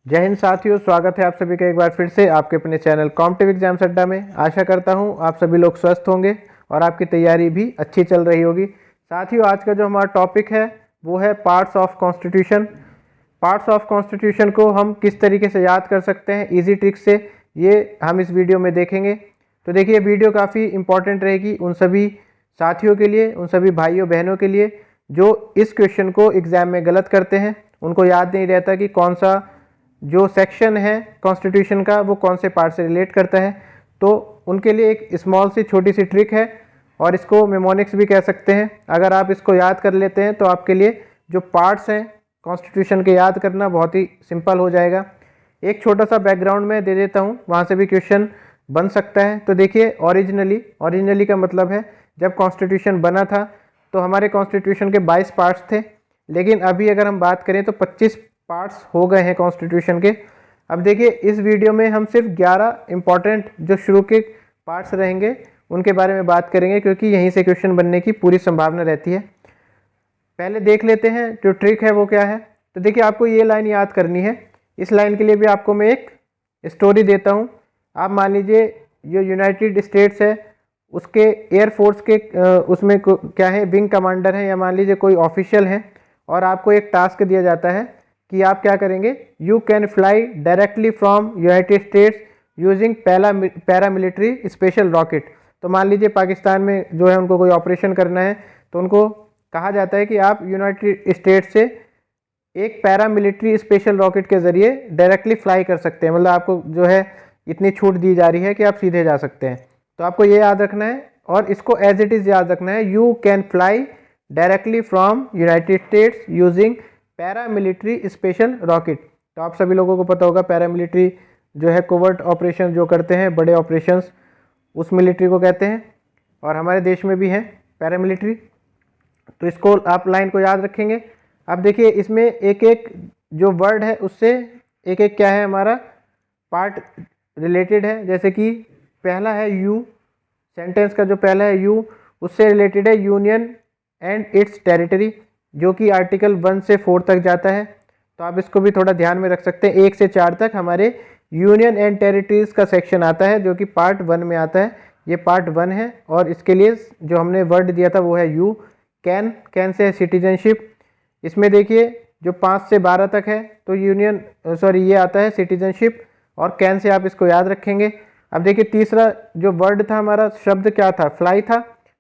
जय हिंद साथियों, स्वागत है आप सभी का एक बार फिर से आपके अपने चैनल कॉम्पिटिटिव एग्जाम्स अड्डा में। आशा करता हूं आप सभी लोग स्वस्थ होंगे और आपकी तैयारी भी अच्छी चल रही होगी। साथियों, आज का जो हमारा टॉपिक है वो है parts of constitution. Parts of constitution को हम किस तरीके से याद कर सकते हैं इजी ट्रिक से, ये हम इस वीडियो में देखेंगे। तो देखिए, वीडियो काफ़ी इंपॉर्टेंट रहेगी उन सभी साथियों के लिए, उन सभी भाइयों बहनों के लिए जो इस क्वेश्चन को एग्ज़ाम में गलत करते हैं। उनको याद नहीं रहता कि कौन सा जो सेक्शन है कॉन्स्टिट्यूशन का वो कौन से पार्ट से रिलेट करता है। तो उनके लिए एक स्मॉल सी छोटी सी ट्रिक है और इसको मेमोनिक्स भी कह सकते हैं। अगर आप इसको याद कर लेते हैं तो आपके लिए जो पार्ट्स हैं कॉन्स्टिट्यूशन के याद करना बहुत ही सिंपल हो जाएगा। एक छोटा सा बैकग्राउंड में दे देता हूँ, वहाँ से भी क्वेश्चन बन सकता है। तो देखिए, ओरिजिनली का मतलब है जब कॉन्स्टिट्यूशन बना था तो हमारे कॉन्स्टिट्यूशन के 22 पार्ट्स थे, लेकिन अभी अगर हम बात करें तो 25 पार्ट्स हो गए हैं कॉन्स्टिट्यूशन के। अब देखिए, इस वीडियो में हम सिर्फ 11 इंपॉर्टेंट जो शुरू के पार्ट्स रहेंगे उनके बारे में बात करेंगे, क्योंकि यहीं से क्वेश्चन बनने की पूरी संभावना रहती है। पहले देख लेते हैं जो ट्रिक है वो क्या है। तो देखिए, आपको ये लाइन याद करनी है। इस लाइन के लिए भी आपको मैं एक स्टोरी देता हूँ। आप मान लीजिए जो यूनाइटेड स्टेट्स है उसके एयरफोर्स के उसमें क्या है, विंग कमांडर हैं या मान लीजिए कोई ऑफिशियल हैं, और आपको एक टास्क दिया जाता है कि आप क्या करेंगे, you can fly directly from United states using paramilitary special rocket. तो मान लीजिए पाकिस्तान में जो है उनको कोई ऑपरेशन करना है, तो उनको कहा जाता है कि आप यूनाइटेड स्टेट्स से एक पैरामिलिट्री स्पेशल रॉकेट के ज़रिए डायरेक्टली फ्लाई कर सकते हैं। मतलब आपको जो है इतनी छूट दी जा रही है कि आप सीधे जा सकते हैं। तो आपको ये याद रखना है और इसको एज इट इज़ याद रखना है, you can fly directly from United states using paramilitary special rocket. तो आप सभी लोगों को पता होगा पैरामिलिट्री जो है कोवर्ट ऑपरेशन जो करते हैं, बड़े ऑपरेशंस, उस मिलिट्री को कहते हैं, और हमारे देश में भी है पैरामिलिट्री। तो इसको आप लाइन को याद रखेंगे। अब देखिए, इसमें एक एक जो वर्ड है उससे एक एक क्या है हमारा पार्ट रिलेटेड है। जैसे कि पहला है यू, सेंटेंस का जो पहला है यू उससे रिलेटेड है यूनियन एंड इट्स टेरिटरी, जो कि आर्टिकल 1 से 4 तक जाता है। तो आप इसको भी थोड़ा ध्यान में रख सकते हैं। 1 से 4 तक हमारे यूनियन एंड टेरिटरीज का सेक्शन आता है जो कि पार्ट 1 में आता है। ये पार्ट 1 है और इसके लिए जो हमने वर्ड दिया था वो है यू। कैन से है सिटीजनशिप। इसमें देखिए जो 5 से 12 तक है तो ये आता है सिटीजनशिप, और कैन से आप इसको याद रखेंगे। अब देखिए, तीसरा जो वर्ड था हमारा, शब्द क्या था, फ्लाई था।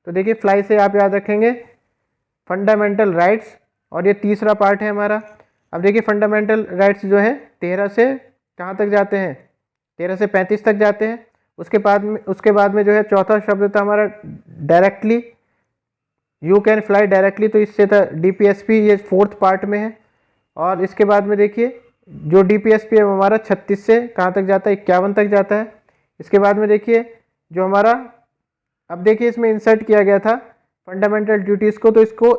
तो देखिए, फ्लाई से आप याद रखेंगे फंडामेंटल राइट्स, और ये तीसरा पार्ट है हमारा। अब देखिए, फंडामेंटल राइट्स जो है 13 से कहाँ तक जाते हैं, 13 से 35 तक जाते हैं। उसके बाद में जो है चौथा शब्द था हमारा directly, you can fly directly, तो इससे था डीपीएसपी, ये 4th पार्ट में है। और इसके बाद में देखिए जो डीपीएसपी है वो हमारा 36 से कहाँ तक जाता है, 51 तक जाता है। इसके बाद में देखिए जो हमारा, अब देखिए इसमें इंसर्ट किया गया था फंडामेंटल ड्यूटीज़ को, तो इसको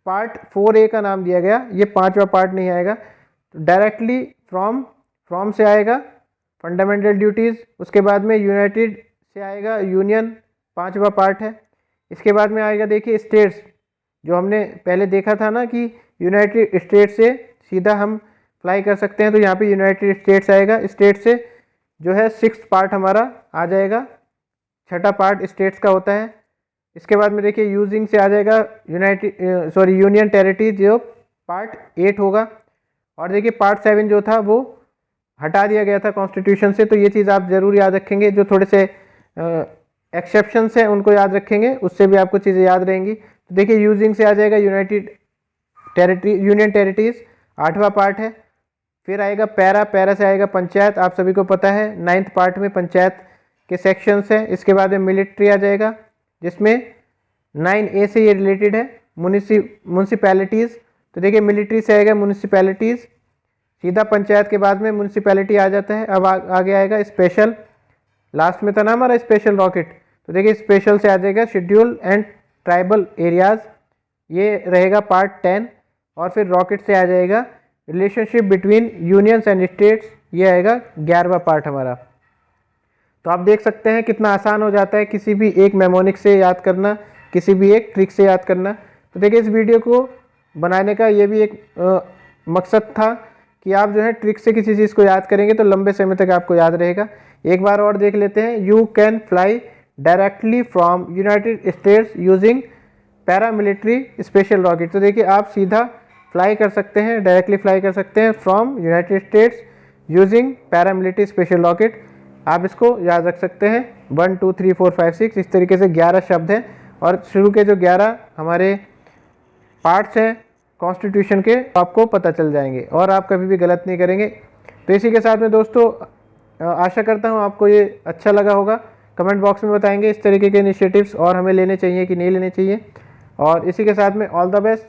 पार्ट 4A का नाम दिया गया। ये 5वां पार्ट नहीं आएगा। तो डायरेक्टली फ्रॉम से आएगा फंडामेंटल ड्यूटीज़। उसके बाद में यूनाइटेड से आएगा यूनियन, 5वां पार्ट है। इसके बाद में आएगा देखिए स्टेट्स, जो हमने पहले देखा था ना कि यूनाइटेड स्टेट्स से सीधा हम फ्लाई कर सकते हैं, तो यहाँ पे यूनाइटेड स्टेट्स आएगा। स्टेट से जो है 6th पार्ट हमारा आ जाएगा, 6ठा पार्ट स्टेट्स का होता है। इसके बाद में देखिए यूजिंग से आ जाएगा यूनियन टेरिटरी, जो पार्ट 8 होगा। और देखिए पार्ट 7 जो था वो हटा दिया गया था कॉन्स्टिट्यूशन से। तो ये चीज़ आप ज़रूर याद रखेंगे। जो थोड़े से एक्सेप्शंस हैं उनको याद रखेंगे, उससे भी आपको चीज़ें याद रहेंगी। तो देखिए यूजिंग से आ जाएगा यूनाइटेड यूनियन टेरिटरीज, 8वां पार्ट है। फिर आएगा पैरा से आएगा पंचायत, आप सभी को पता है 9th पार्ट में पंचायत के सेक्शंस हैं। इसके बाद में मिलिट्री आ जाएगा, जिसमें 9A से ये रिलेटेड है, म्यूनिसिपैलिटीज़। तो देखिए मिलिट्री से आएगा म्यूनिसिपैलिटीज़, सीधा पंचायत के बाद में म्यूनिसिपैलिटी आ जाता है। अब आगे आएगा स्पेशल, लास्ट में था ना हमारा स्पेशल रॉकेट। तो देखिए स्पेशल से आ जाएगा शेड्यूल एंड ट्राइबल एरियाज़, ये रहेगा पार्ट 10। और फिर रॉकेट से आ जाएगा relationship between unions and states, ये आएगा 11वां पार्ट हमारा। तो आप देख सकते हैं कितना आसान हो जाता है किसी भी एक मेमोनिक से याद करना, किसी भी एक ट्रिक से याद करना। तो देखिए इस वीडियो को बनाने का ये भी एक मकसद था कि आप जो है ट्रिक से किसी चीज़ को याद करेंगे तो लंबे समय तक आपको याद रहेगा। एक बार और देख लेते हैं। You can fly directly from United states using paramilitary special rocket. तो देखिए आप सीधा फ्लाई कर सकते हैं, डायरेक्टली फ्लाई कर सकते हैं from United states using paramilitary special rocket. आप इसको याद रख सकते हैं। 1 2 3 4 5 6 इस तरीके से 11 शब्द हैं और शुरू के जो 11 हमारे पार्ट्स हैं कॉन्स्टिट्यूशन के आपको पता चल जाएंगे और आप कभी भी गलत नहीं करेंगे। तो इसी के साथ में दोस्तों आशा करता हूँ आपको ये अच्छा लगा होगा। कमेंट बॉक्स में बताएंगे इस तरीके के इनिशिएटिव्स और हमें लेने चाहिए कि नहीं लेने चाहिए। और इसी के साथ में ऑल द बेस्ट।